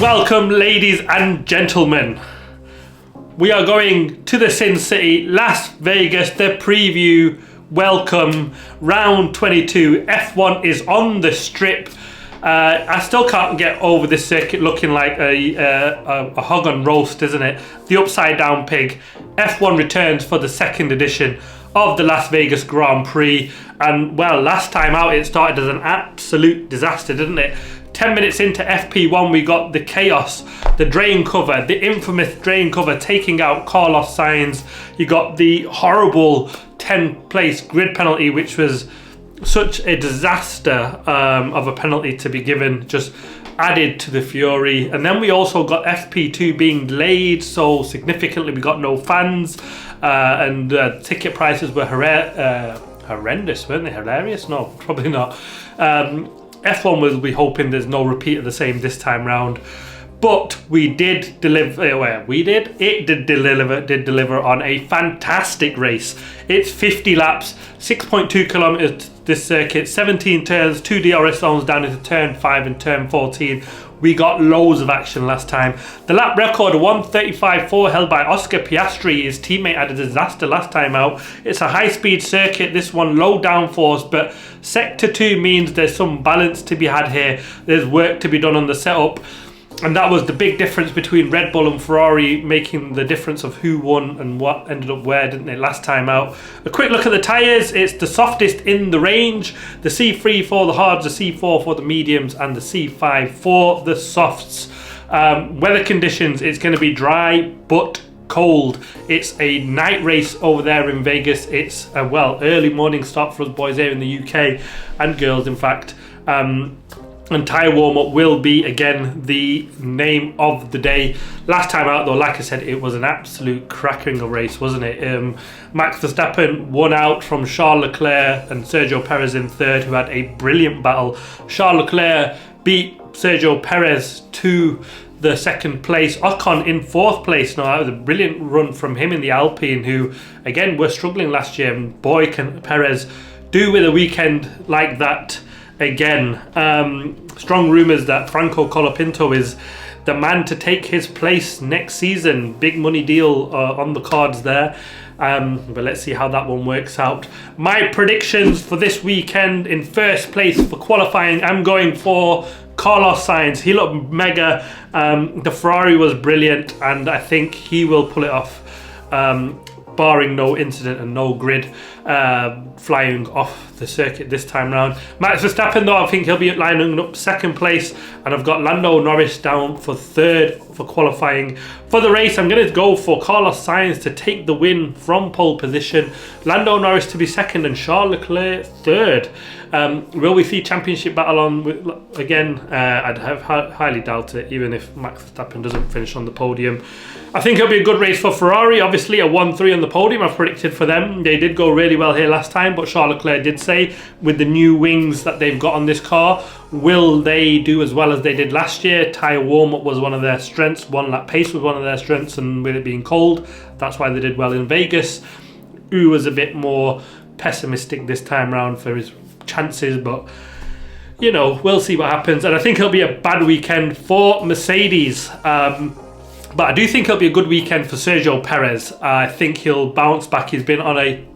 Welcome, ladies and gentlemen. We are going to the Sin City, Las Vegas, the preview. Welcome, round 22. F1 is on the strip. I still can't get over this circuit looking like a hog on roast, isn't it? The upside down pig. F1 returns for the second edition of the Las Vegas Grand Prix. And well, last time out it started as an absolute disaster, didn't it? 10 minutes into FP1 we got the chaos, the drain cover, the infamous drain cover taking out Carlos Sainz. You got the horrible 10th place grid penalty, which was such a disaster of a penalty to be given, just added to the fury. And then we also got FP2 being delayed so significantly. We got no fans and ticket prices were horrendous, weren't they? Hilarious? No, probably not. F1 will be hoping there's no repeat of the same this time round. But we did deliver, it did deliver on a fantastic race. It's 50 laps, 6.2 kilometers this circuit, 17 turns, 2 DRS zones down into turn 5 and turn 14. We got loads of action last time. The lap record 1:35.4 held by Oscar Piastri. His teammate had a disaster last time out. It's a high-speed circuit, this one low downforce, but Sector 2 means there's some balance to be had here. There's work to be done on the setup. And that was the big difference between Red Bull and Ferrari, making the difference of who won and what ended up where, didn't it, last time out. A quick look at the tyres. It's the softest in the range. The C3 for the hards, the C4 for the mediums, and the C5 for the softs. Weather conditions, it's going to be dry but cold. It's a night race over there in Vegas. It's a, early morning start for us boys here in the UK, and girls, in fact. And tyre warm-up will be, again, the name of the day. Last time out, though, like I said, it was an absolute cracking of race, wasn't it? Max Verstappen won out from Charles Leclerc and Sergio Perez in third, who had a brilliant battle. Charles Leclerc beat Sergio Perez to the second place. Ocon in fourth place. Now, that was a brilliant run from him in the Alpine, who, again, were struggling last year. And boy, can Perez do with a weekend like that again. Strong rumours that Franco Colapinto is the man to take his place next season. Big money deal on the cards there. But let's see how that one works out. My predictions for this weekend: in first place for qualifying, I'm going for Carlos Sainz. He looked mega. The Ferrari was brilliant, and I think he will pull it off, barring no incident and no grid flying off the circuit this time round. Max Verstappen, though, I think he'll be lining up second place, and I've got Lando Norris down for third for qualifying. For the race, I'm going to go for Carlos Sainz to take the win from pole position, Lando Norris to be second, and Charles Leclerc third. Will we see championship battle on again? I'd have highly doubt it, even if Max Verstappen doesn't finish on the podium. I think it'll be a good race for Ferrari. Obviously, a 1-3 on the podium I've predicted for them. They did go really well here last time, but Charles Leclerc did say, with the new wings that they've got on this car, will they do as well as they did last year? Tyre warm-up was one of their strengths. One lap pace was one of their strengths, and with it being cold, that's why they did well in Vegas. Who was a bit more pessimistic this time round for his chances, but you know, we'll see what happens. And I think it'll be a bad weekend for Mercedes. But I do think it'll be a good weekend for Sergio Perez. I think he'll bounce back. He's been on an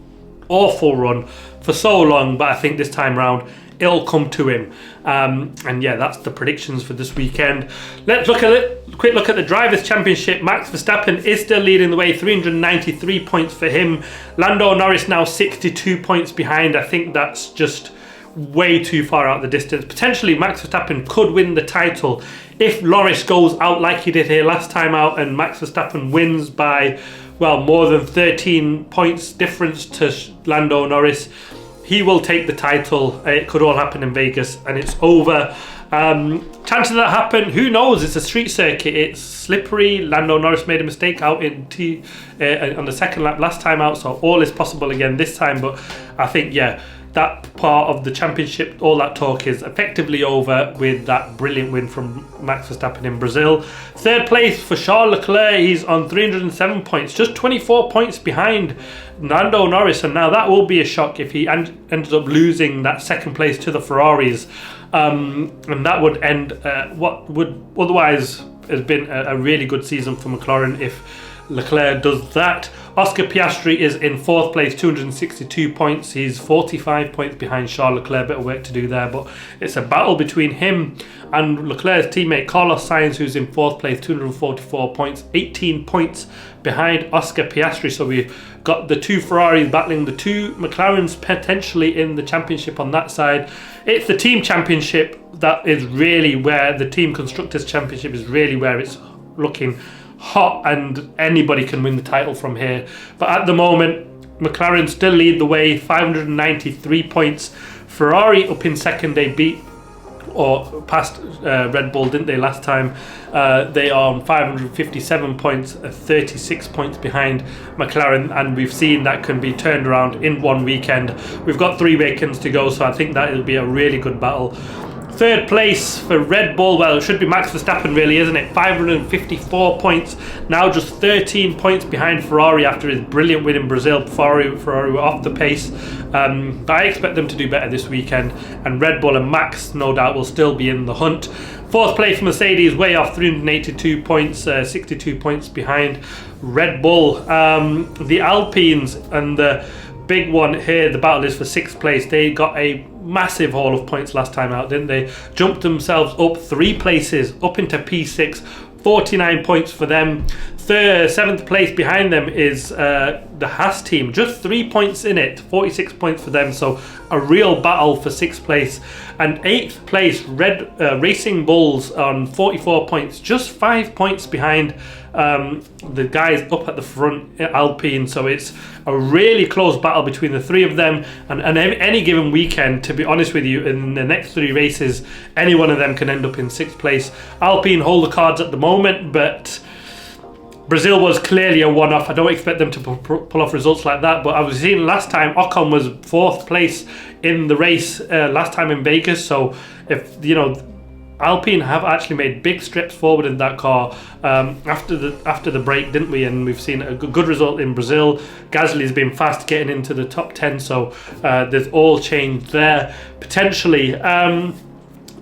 awful run for so long, but I think this time round it'll come to him. And yeah, that's the predictions for this weekend. Let's look at it. Quick look at the Drivers' Championship. Max Verstappen is still leading the way, 393 points for him. Lando Norris now 62 points behind. I think that's just way too far out the distance. Potentially Max Verstappen could win the title if Norris goes out like he did here last time out, and Max Verstappen wins by, more than 13 points difference to Lando Norris. He will take the title. It could all happen in Vegas and it's over. Chances of that happen, who knows? It's a street circuit, it's slippery. Lando Norris made a mistake out in on the second lap last time out, so all is possible again this time. But I think, that part of the championship, all that talk is effectively over with that brilliant win from Max Verstappen in Brazil. Third place for Charles Leclerc. He's on 307 points, just 24 points behind Lando Norris, and now that will be a shock if he ends up losing that second place to the Ferraris, and that would end what would otherwise has been a really good season for McLaren if Leclerc does that. Oscar Piastri is in 4th place, 262 points. He's 45 points behind Charles Leclerc. Bit of work to do there, but it's a battle between him and Leclerc's teammate Carlos Sainz, who's in 4th place, 244 points, 18 points behind Oscar Piastri. So we've got the 2 Ferraris battling the 2 McLarens potentially in the championship on that side. It's the team championship that is really where the team Constructors championship is really where it's looking hot, and anybody can win the title from here. But at the moment, McLaren still lead the way, 593 points. Ferrari up in second. They beat or passed Red Bull, didn't they, last time? They are on 557 points, 36 points behind McLaren, and we've seen that can be turned around in one weekend. We've got 3 weekends to go, so I think that it'll be a really good battle. 3rd place for Red Bull, well, it should be Max Verstappen really, isn't it? 554 points, now just 13 points behind Ferrari after his brilliant win in Brazil. Ferrari were off the pace, but I expect them to do better this weekend, and Red Bull and Max no doubt will still be in the hunt. 4th place Mercedes, way off, 382 points, 62 points behind Red Bull. The Alpines and the big one here, the battle is for 6th place. They got a massive haul of points last time out, didn't they? Jumped themselves up 3 places, up into P6, 49 points for them. 7th place behind them is the Haas team, just 3 points in it, 46 points for them, so a real battle for 6th place. And 8th place Racing Bulls on 44 points, just 5 points behind the guys up at the front, Alpine. So it's a really close battle between the 3 of them, and any given weekend, to be honest with you, in the next 3 races, any one of them can end up in 6th place. Alpine hold the cards at the moment, but Brazil was clearly a one-off. I don't expect them to pull off results like that, but I was seeing last time Ocon was 4th place in the race last time in Vegas. So if Alpine have actually made big steps forward in that car after the break, didn't we? And we've seen a good result in Brazil. Gasly's been fast getting into the top 10, so there's all changed there potentially.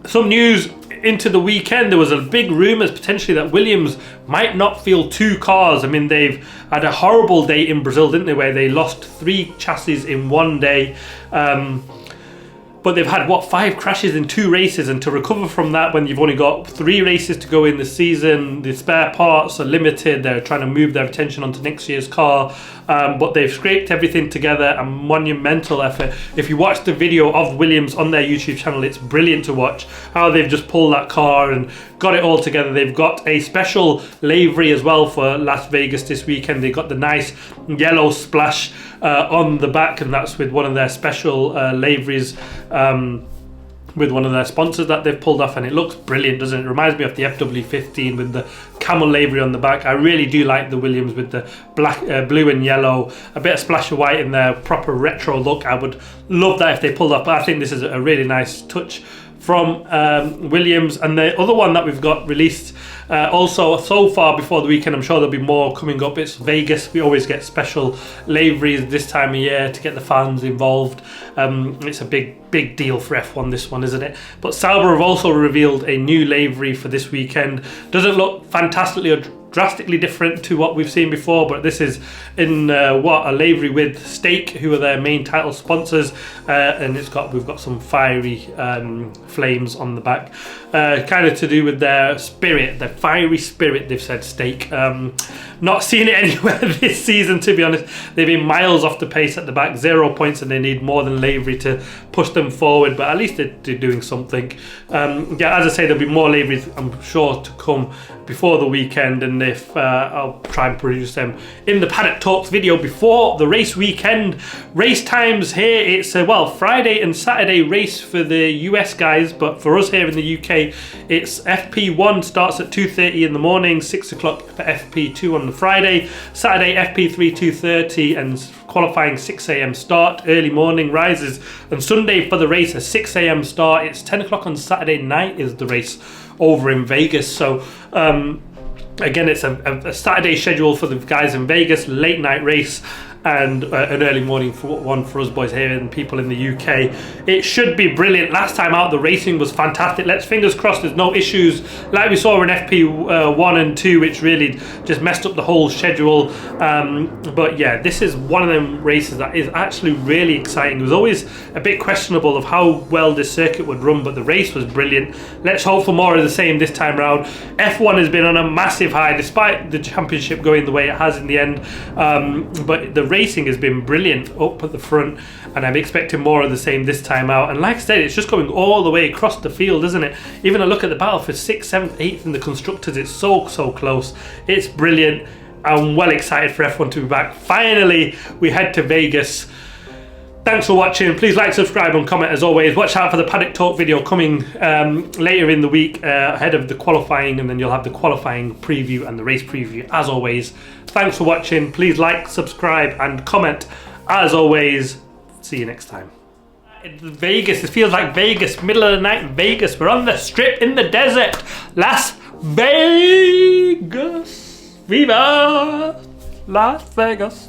Some news into the weekend. There was a big rumours potentially that Williams might not field 2 cars. I mean, they've had a horrible day in Brazil, didn't they, where they lost 3 chassis in one day. But they've had, 5 crashes in 2 races, and to recover from that when you've only got 3 races to go in the season, the spare parts are limited, they're trying to move their attention onto next year's car, but they've scraped everything together, a monumental effort. If you watch the video of Williams on their YouTube channel, it's brilliant to watch how they've just pulled that car and got it all together. They've got a special livery as well for Las Vegas this weekend. They got the nice yellow splash on the back, and that's with one of their special liveries with one of their sponsors that they've pulled off, and it looks brilliant, doesn't it? It reminds me of the FW15 with the camel livery on the back. I really do like the Williams with the black, blue and yellow, a bit of splash of white in their proper retro look. I would love that if they pulled off, but I think this is a really nice touch from Williams. And the other one that we've got released also so far before the weekend, I'm sure there'll be more coming up, it's Vegas. We always get special liveries this time of year to get the fans involved. It's a big deal for F1, this one, isn't it? But Sauber have also revealed a new livery for this weekend. Doesn't look fantastically or drastically different to what we've seen before, but this is in a livery with Stake, who are their main title sponsors, and we've got some fiery flames on the back, kind of to do with their spirit, their fiery spirit, they've said, Stake. Not seen it anywhere this season, to be honest. They've been miles off the pace at the back, 0 points, and they need more than livery to push them forward, but at least they're doing something. As I say, there'll be more liveries, I'm sure, to come before the weekend, and if I'll try and produce them in the Paddock Talks video before the race weekend. Race times here, it's Friday and Saturday race for the US guys, but for us here in the UK, it's FP1 starts at 2:30 in the morning, 6 o'clock for FP2 on the Friday, Saturday FP3 2:30, and qualifying 6 a.m. start, early morning rises, and Sunday for the race a 6 a.m. start. It's 10 o'clock on Saturday night is the race over in Vegas. So again, it's a Saturday schedule for the guys in Vegas, late night race. and an early morning one for us boys here and people in the UK. It should be brilliant. Last time out the racing was fantastic. Let's fingers crossed there's no issues like we saw in FP1 and 2, which really just messed up the whole schedule. But yeah, this is one of them races that is actually really exciting. It was always a bit questionable of how well this circuit would run, but the race was brilliant. Let's hope for more of the same this time round. F1 has been on a massive high despite the championship going the way it has in the end, but the racing has been brilliant up at the front, and I'm expecting more of the same this time out. And like I said, it's just going all the way across the field, isn't it? Even a look at the battle for 6th, 7th, 8th in the Constructors, it's so close. It's brilliant. I'm well excited for F1 to be back. Finally, we head to Vegas. Thanks for watching. Please like, subscribe and comment as always. Watch out for the Paddock Talk video coming later in the week ahead of the qualifying, and then you'll have the qualifying preview and the race preview as always. Thanks for watching. Please like, subscribe and comment as always. See you next time. Vegas, it feels like Vegas, middle of the night Vegas. We're on the strip in the desert. Las Vegas. Viva Las Vegas.